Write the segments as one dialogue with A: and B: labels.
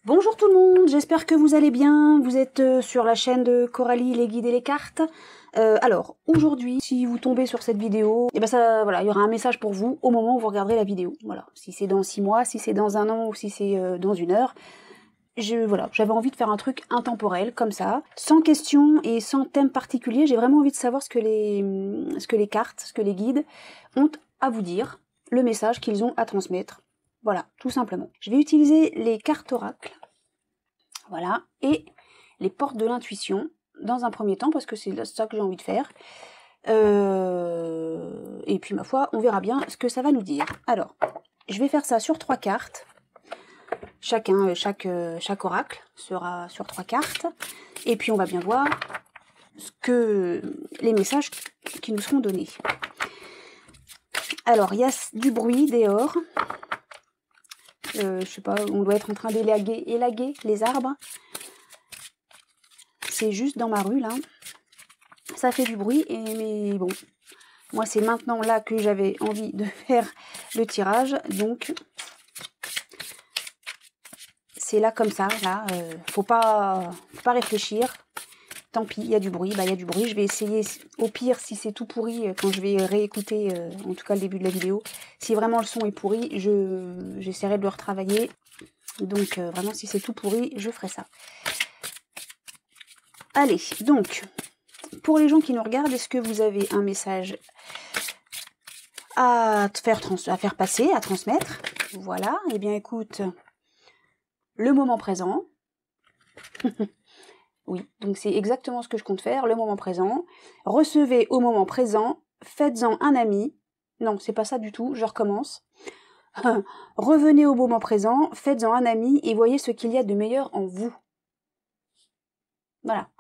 A: Bonjour tout le monde, j'espère que vous allez bien, vous êtes sur la chaîne de Coralie, les guides et les cartes. Alors, aujourd'hui, si vous tombez sur cette vidéo, et ben ça, voilà, il y aura un message pour vous au moment où vous regarderez la vidéo. Voilà, si c'est dans 6 mois, si c'est dans 1 an ou si c'est dans 1 heure. Voilà, j'avais envie de faire un truc intemporel, comme ça, sans question et sans thème particulier. J'ai vraiment envie de savoir ce que les cartes, ce que les guides ont à vous dire, le message qu'ils ont à transmettre. Voilà, tout simplement. Je vais utiliser les cartes oracles, voilà, et les portes de l'intuition, dans un premier temps, parce que c'est ça que j'ai envie de faire. Et puis, ma foi, on verra bien ce que ça va nous dire. Alors, je vais faire ça sur 3 cartes. Chaque oracle sera sur 3 cartes. Et puis, on va bien voir les messages qui nous seront donnés. Alors, il y a du bruit dehors. Je sais pas, on doit être en train d'élaguer les arbres. C'est juste dans ma rue, là. Ça fait du bruit, mais bon. Moi, c'est maintenant là que j'avais envie de faire le tirage. Donc, c'est là comme ça, là. Faut pas réfléchir. Tant pis, il y a du bruit. Bah, il y a du bruit. Je vais essayer, au pire, si c'est tout pourri, quand je vais réécouter, en tout cas le début de la vidéo, si vraiment le son est pourri, j'essaierai de le retravailler. Donc, vraiment, si c'est tout pourri, je ferai ça. Allez, donc, pour les gens qui nous regardent, est-ce que vous avez un message à faire passer, à transmettre? Voilà, eh bien, écoute, le moment présent... Oui, donc c'est exactement ce que je compte faire, le moment présent. Recevez au moment présent, faites-en un ami. Non, c'est pas ça du tout, je recommence. Revenez au moment présent, faites-en un ami et voyez ce qu'il y a de meilleur en vous. Voilà.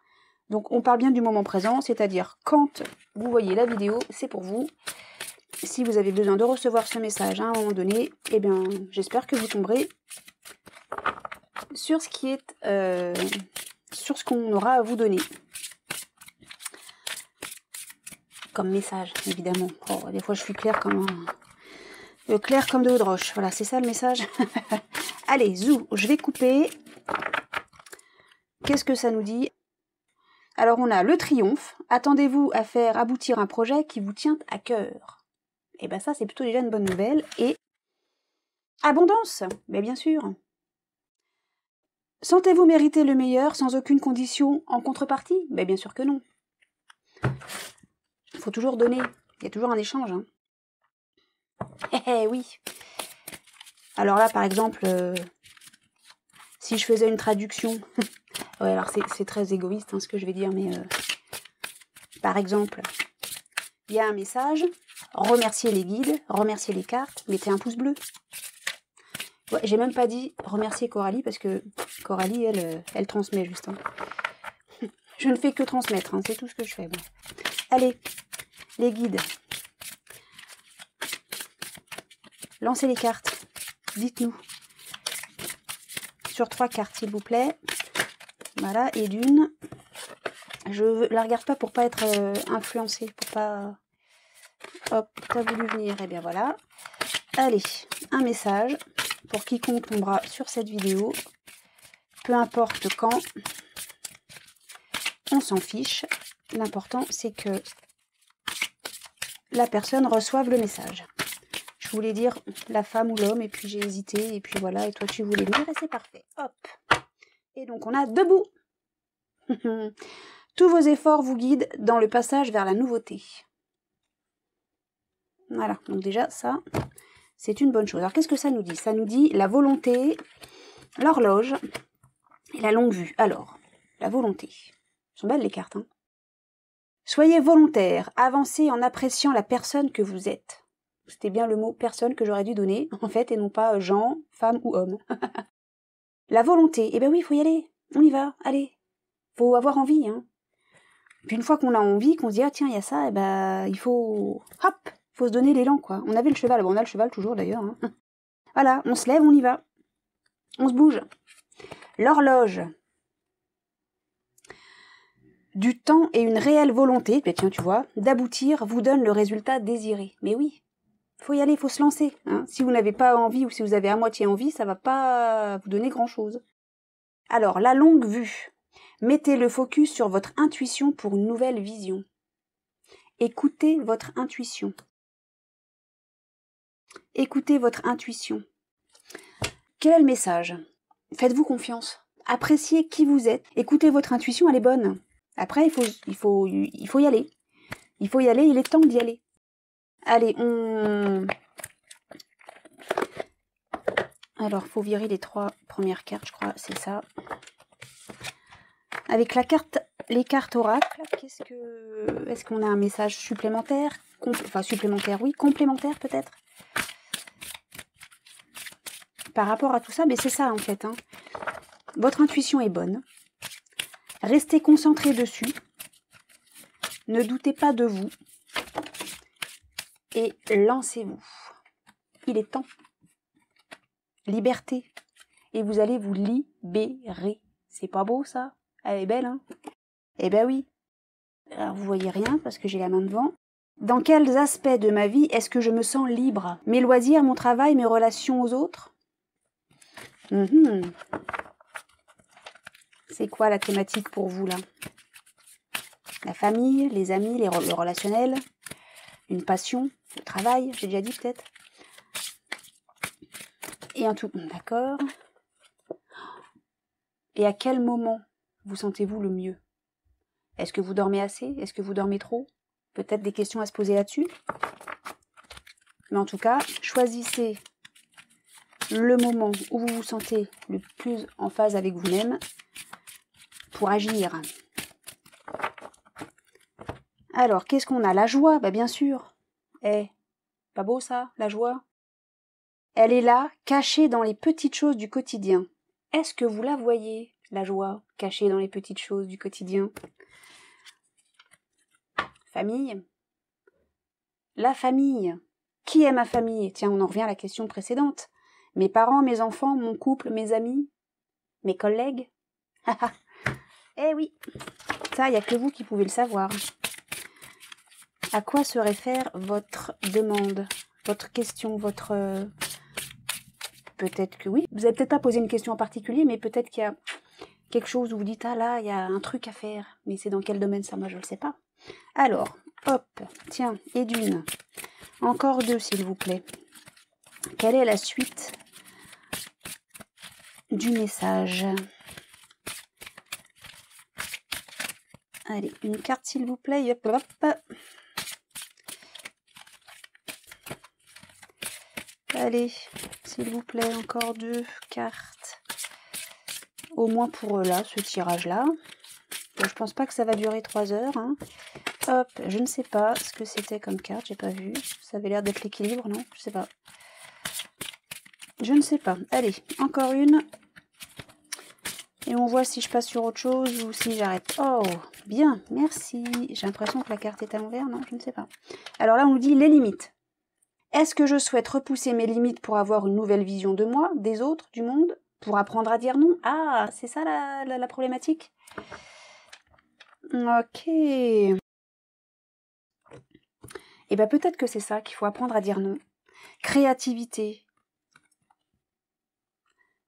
A: Donc on parle bien du moment présent, c'est-à-dire quand vous voyez la vidéo, c'est pour vous. Si vous avez besoin de recevoir ce message à un moment donné, eh bien j'espère que vous tomberez sur ce qui est... sur ce qu'on aura à vous donner. Comme message, évidemment. Oh, des fois, je suis claire comme de l'eau de roche. Voilà, c'est ça le message. Allez, zou, je vais couper. Qu'est-ce que ça nous dit? Alors, on a le triomphe. Attendez-vous à faire aboutir un projet qui vous tient à cœur. Et bien ça, c'est plutôt déjà une bonne nouvelle. Et abondance, mais bien sûr. Sentez-vous mériter le meilleur sans aucune condition en contrepartie? Ben bien sûr que non. Il faut toujours donner. Il y a toujours un échange. Hein. Oui. Alors là, par exemple, si je faisais une traduction... ouais, alors c'est très égoïste hein, ce que je vais dire, mais... par exemple, il y a un message. Remerciez les guides, remerciez les cartes, mettez un pouce bleu. Ouais, j'ai même pas dit remercier Coralie parce que Coralie, elle transmet juste. Hein. Je ne fais que transmettre, hein, c'est tout ce que je fais. Bon. Allez, les guides. Lancez les cartes. Dites-nous. Sur 3 cartes, s'il vous plaît. Voilà, et d'une. Je la regarde pas pour pas être influencée, pour pas... Hop, t'as voulu venir, et bien voilà. Allez, un message pour quiconque tombera sur cette vidéo. Peu importe quand, on s'en fiche. L'important, c'est que la personne reçoive le message. Je voulais dire la femme ou l'homme, et puis j'ai hésité, et puis voilà, et toi tu voulais venir, et c'est parfait. Hop. Et donc on a debout. Tous vos efforts vous guident dans le passage vers la nouveauté. Voilà, donc déjà ça, c'est une bonne chose. Alors qu'est-ce que ça nous dit? Ça nous dit la volonté, l'horloge et la longue vue. Alors, la volonté. Elles sont belles les cartes, hein. Soyez volontaire, avancez en appréciant la personne que vous êtes. C'était bien le mot personne que j'aurais dû donner, en fait, et non pas genre, femme ou homme. La volonté, eh ben oui, il faut y aller. On y va, allez. Faut avoir envie, hein. Puis une fois qu'on a envie, qu'on se dit, ah tiens, il y a ça, eh ben, il faut... Hop, faut se donner l'élan, quoi. On avait le cheval, bon, on a le cheval toujours, d'ailleurs. Hein. Voilà, on se lève, on y va. On se bouge. L'horloge. Du temps et une réelle volonté, ben tiens, tu vois, d'aboutir vous donne le résultat désiré. Mais oui, faut y aller, faut se lancer. Hein. Si vous n'avez pas envie ou si vous avez à moitié envie, ça va pas vous donner grand-chose. Alors, la longue vue. Mettez le focus sur votre intuition pour une nouvelle vision. Écoutez votre intuition. Écoutez votre intuition. Quel est le message? Faites-vous confiance. Appréciez qui vous êtes. Écoutez votre intuition, elle est bonne. Après, il faut y aller. Il faut y aller, il est temps d'y aller. Allez, Alors, faut virer les 3 premières cartes, je crois, c'est ça. Avec les cartes oracle, est-ce qu'on a un message supplémentaire? Enfin, supplémentaire, oui, complémentaire peut-être? Par rapport à tout ça, mais c'est ça en fait. Hein. Votre intuition est bonne. Restez concentré dessus. Ne doutez pas de vous. Et lancez-vous. Il est temps. Liberté. Et vous allez vous libérer. C'est pas beau ça? Elle est belle, hein? Eh ben oui. Alors vous voyez rien parce que j'ai la main devant. Dans quels aspects de ma vie est-ce que je me sens libre? Mes loisirs, mon travail, mes relations aux autres? C'est quoi la thématique pour vous là? La famille, les amis, le relationnel, une passion, le travail, j'ai déjà dit peut-être. Et en tout, d'accord. Et à quel moment vous sentez-vous le mieux? Est-ce que vous dormez assez? Est-ce que vous dormez trop? Peut-être des questions à se poser là-dessus. Mais en tout cas, choisissez le moment où vous vous sentez le plus en phase avec vous-même pour agir. Alors, qu'est-ce qu'on a? La joie, bah bien sûr. Pas beau ça, la joie? Elle est là, cachée dans les petites choses du quotidien. Est-ce que vous la voyez, la joie, cachée dans les petites choses du quotidien? Famille. La famille. Qui est ma famille? Tiens, on en revient à la question précédente. Mes parents, mes enfants, mon couple, mes amis, mes collègues. Eh oui, ça, il n'y a que vous qui pouvez le savoir. À quoi se réfère votre demande, votre question, votre... Peut-être que oui, vous n'avez peut-être pas posé une question en particulier, mais peut-être qu'il y a quelque chose où vous dites « Ah là, il y a un truc à faire ». Mais c'est dans quel domaine ça? Moi, je ne le sais pas. Alors, hop, tiens, et d'une. Encore 2, s'il vous plaît. Quelle est la suite du message? Allez, une carte, s'il vous plaît. Hop, hop. Allez, s'il vous plaît, encore 2 cartes. Au moins pour là, ce tirage-là. Bon, je pense pas que ça va durer 3 heures. Hein. Hop, je ne sais pas ce que c'était comme carte, j'ai pas vu. Ça avait l'air d'être l'équilibre, non? Je sais pas. Je ne sais pas. Allez, encore une. Et on voit si je passe sur autre chose ou si j'arrête. Oh, bien, merci. J'ai l'impression que la carte est à l'envers, non? Je ne sais pas. Alors là, on nous dit les limites. Est-ce que je souhaite repousser mes limites pour avoir une nouvelle vision de moi, des autres, du monde? Pour apprendre à dire non? Ah, c'est ça la problématique? Ok. Et bien peut-être que c'est ça qu'il faut apprendre à dire non. Créativité.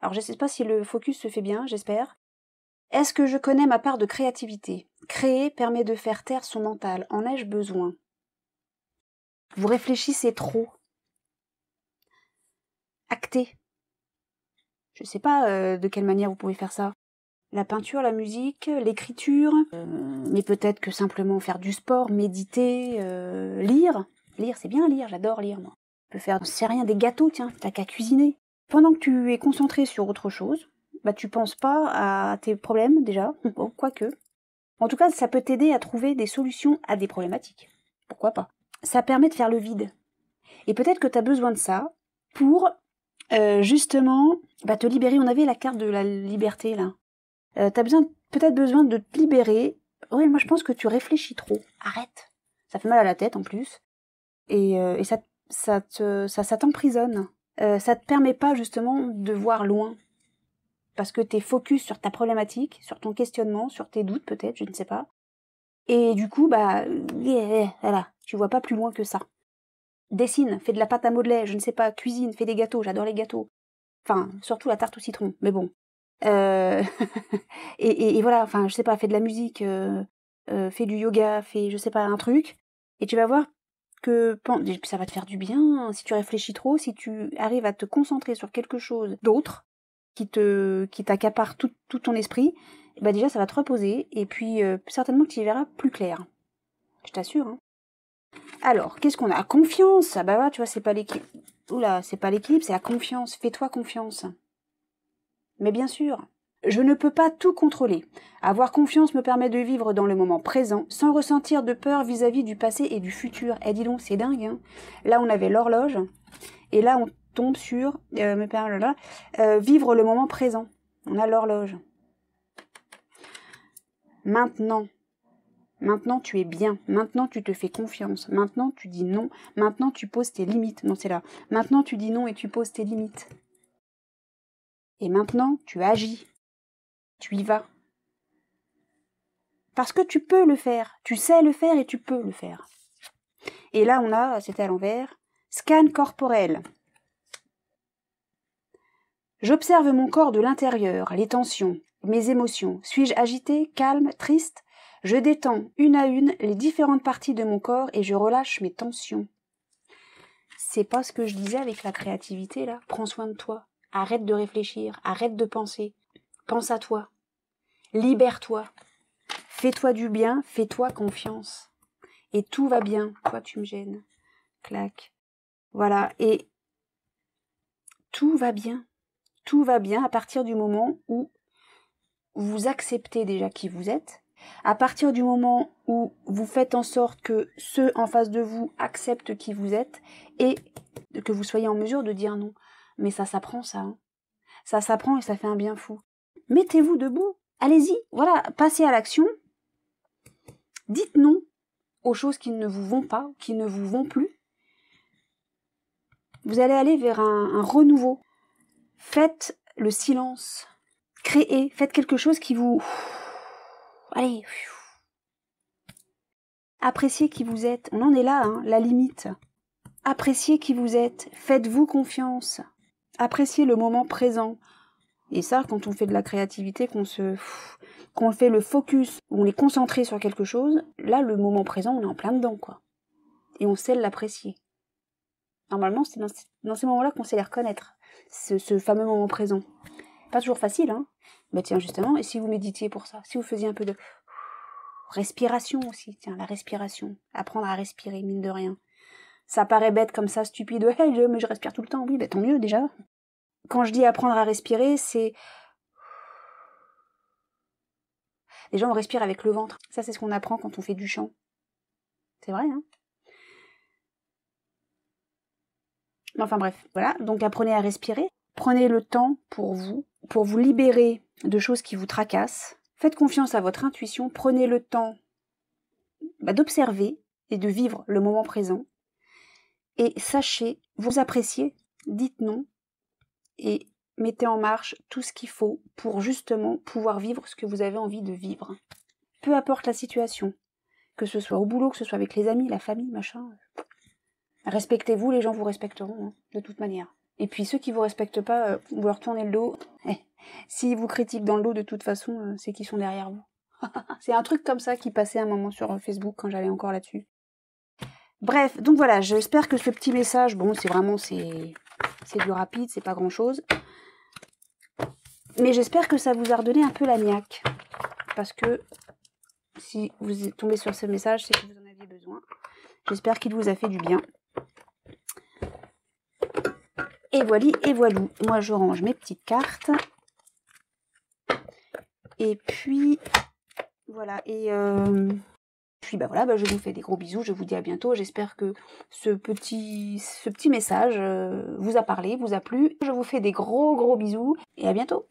A: Alors je ne sais pas si le focus se fait bien, j'espère. Est-ce que je connais ma part de créativité? Créer permet de faire taire son mental. En ai-je besoin? Vous réfléchissez trop. Actez. Je ne sais pas de quelle manière vous pouvez faire ça. La peinture, la musique, l'écriture, mais peut-être que simplement faire du sport, méditer, lire. Lire, c'est bien lire, j'adore lire moi. Tu peux faire, c'est rien, des gâteaux, tiens, t'as qu'à cuisiner. Pendant que tu es concentré sur autre chose, bah tu penses pas à tes problèmes déjà, bon, quoique. En tout cas, ça peut t'aider à trouver des solutions à des problématiques. Pourquoi pas? Ça permet de faire le vide. Et peut-être que tu as besoin de ça pour justement te libérer. On avait la carte de la liberté là. T'as peut-être besoin de te libérer. Oui, moi je pense que tu réfléchis trop. Arrête. Ça fait mal à la tête en plus. Et ça t'emprisonne. Ça te permet pas justement de voir loin. Parce que t'es focus sur ta problématique, sur ton questionnement, sur tes doutes peut-être, je ne sais pas. Et du coup, voilà, tu vois pas plus loin que ça. Dessine, fais de la pâte à modeler, je ne sais pas, cuisine, fais des gâteaux, j'adore les gâteaux. Enfin, surtout la tarte au citron, mais bon. et voilà, enfin, je sais pas, fais de la musique, fais du yoga, fais, je sais pas, un truc, et tu vas voir que ça va te faire du bien, si tu réfléchis trop, si tu arrives à te concentrer sur quelque chose d'autre, qui t'accapare tout ton esprit, bah déjà ça va te reposer, et puis certainement que tu y verras plus clair. Je t'assure, hein. Alors, qu'est-ce qu'on a? Confiance. Ah bah voilà, tu vois, c'est pas l'équilibre. Oula, c'est pas l'équilibre, c'est la confiance. Fais-toi confiance. Mais bien sûr, je ne peux pas tout contrôler. Avoir confiance me permet de vivre dans le moment présent, sans ressentir de peur vis-à-vis du passé et du futur. Eh dis donc, c'est dingue, hein. Là, on avait l'horloge, et là, on tombe sur vivre le moment présent. On a l'horloge. Maintenant, tu es bien. Maintenant, tu te fais confiance. Maintenant, tu dis non. Maintenant, tu poses tes limites. Non, c'est là. Maintenant, tu dis non et tu poses tes limites. Et maintenant, tu agis. Tu y vas. Parce que tu peux le faire. Tu sais le faire et tu peux le faire. Et là, on a, c'était à l'envers, scan corporel. J'observe mon corps de l'intérieur, les tensions, mes émotions. Suis-je agité, calme, triste ? Je détends une à une les différentes parties de mon corps et je relâche mes tensions. C'est pas ce que je disais avec la créativité, là. Prends soin de toi. Arrête de réfléchir. Arrête de penser. Pense à toi. Libère-toi. Fais-toi du bien. Fais-toi confiance. Et tout va bien. Toi, tu me gênes. Clac. Voilà. Et tout va bien. Tout va bien à partir du moment où vous acceptez déjà qui vous êtes. À partir du moment où vous faites en sorte que ceux en face de vous acceptent qui vous êtes et que vous soyez en mesure de dire non. Mais ça s'apprend, ça. Hein. Ça s'apprend et ça fait un bien fou. Mettez-vous debout. Allez-y. Voilà, passez à l'action. Dites non aux choses qui ne vous vont pas, qui ne vous vont plus. Vous allez aller vers un renouveau. Faites le silence. Créez. Faites quelque chose qui vous... Allez. Appréciez qui vous êtes. On en est là, hein, la limite. Appréciez qui vous êtes. Faites-vous confiance. Appréciez le moment présent. Et ça, quand on fait de la créativité, qu'on fait le focus, on est concentré sur quelque chose, là, le moment présent, on est en plein dedans, quoi. Et on sait l'apprécier. Normalement, c'est dans ces moments-là qu'on sait les reconnaître. Ce fameux moment présent. Pas toujours facile, hein. Bah tiens, justement, et si vous méditiez pour ça? Si vous faisiez un peu de... respiration aussi, tiens, la respiration. Apprendre à respirer, mine de rien. Ça paraît bête comme ça, stupide. Hey, mais je respire tout le temps. Oui, bah tant mieux, déjà. Quand je dis apprendre à respirer, c'est... Déjà, on respire avec le ventre. Ça, c'est ce qu'on apprend quand on fait du chant. C'est vrai, hein? Enfin bref, voilà. Donc apprenez à respirer. Prenez le temps pour vous libérer de choses qui vous tracassent. Faites confiance à votre intuition. Prenez le temps d'observer et de vivre le moment présent. Et sachez, vous appréciez, dites non et mettez en marche tout ce qu'il faut pour justement pouvoir vivre ce que vous avez envie de vivre. Peu importe la situation, que ce soit au boulot, que ce soit avec les amis, la famille, machin. Respectez-vous, les gens vous respecteront, hein, de toute manière. Et puis ceux qui vous respectent pas, vous leur tournez le dos. S'ils vous critiquent dans le dos, de toute façon, c'est qu'ils sont derrière vous. C'est un truc comme ça qui passait un moment sur Facebook quand j'allais encore là-dessus. Bref, donc voilà, j'espère que ce petit message, bon, c'est du rapide, c'est pas grand-chose. Mais j'espère que ça vous a redonné un peu la niaque. Parce que si vous êtes tombé sur ce message, c'est que vous en aviez besoin. J'espère qu'il vous a fait du bien. Et voilou. Moi, je range mes petites cartes. Et puis, voilà. Et puis, voilà, je vous fais des gros bisous. Je vous dis à bientôt. J'espère que ce petit message vous a parlé, vous a plu. Je vous fais des gros bisous. Et à bientôt.